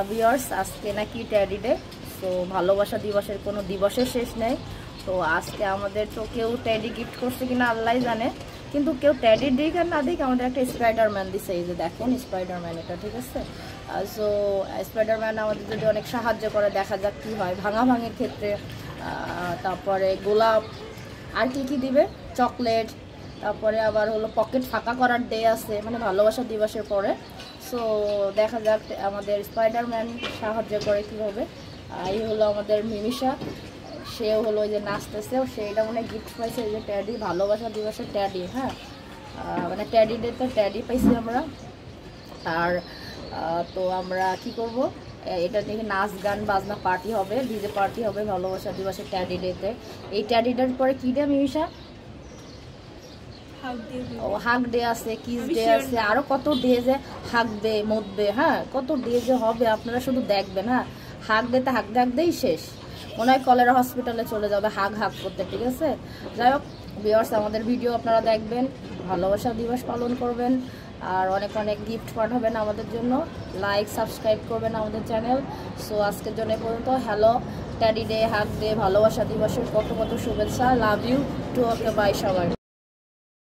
Viewers আজকে নাকি teddy day. তো ভালোবাসা দিবসের কোনো দিবসের শেষ নেই। তো আজকে আমাদের তো কেউ ট্যাডি গিফট করছে কিনা আল্লাহ জানে, কিন্তু কেউ ট্যাডি দিক আর না দিক আমাদের একটা স্পাইডারম্যান দিছে। এই যে দেখেন স্পাইডারম্যান, এটা ঠিক আছে। সো স্পাইডারম্যান আমাদের যদি অনেক সাহায্য করে, দেখা যাক কী হয় ভাঙাভাঙির ক্ষেত্রে। তারপরে গোলাপ, আর কি দিবে, চকলেট, তারপরে আবার হলো পকেট ফাঁকা করার ডে আছে, মানে ভালোবাসা দিবসের পরে। সো দেখা যাক আমাদের স্পাইডারম্যান সাহায্য করে কীভাবে। এই হলো আমাদের মিমিশা, সেও হলো ওই যে নাচতেছে, সেইটা মনে গিফট পাইছে, এই যে ট্যাডি, ভালোবাসা দিবসের ট্যাডি। হ্যাঁ, মানে ট্যাডি ডেতে ট্যাডি পাইছি আমরা। আর তো আমরা কি করব, এটা থেকে নাচ গান বাজনা পার্টি হবে, ডিজে পার্টি হবে ভালোবাসা দিবসের ট্যাডি ডেতে। এই ট্যাডি ডের পরে কী ডে মিমিশা? হাগ ডে আছে, কিস ডে আছে, আরো কত ডে যে হাগ ডে মধ্যে। হ্যাঁ, কত ডে যে হবে আপনারা শুধু দেখবেন। হ্যাঁ, হাগ ডেতে হাগ দেই শেষ, মনে হয় কলেরা হসপিটালে চলে যাবে হাগ করতে। ঠিক আছে, যাই হোক ভিউয়ার্স, আমাদের ভিডিও আপনারা দেখবেন, ভালোবাসা দিবস পালন করবেন, আর অনেক অনেক গিফট পাঠাবেন আমাদের জন্য, লাইক সাবস্ক্রাইব করবেন আমাদের চ্যানেল। সো আজকের জন্য এই পর্যন্ত। Hello teddy day, hug day, ভালোবাসা দিবসের কত কত শুভেচ্ছা। Love you too, okay bye সবাই।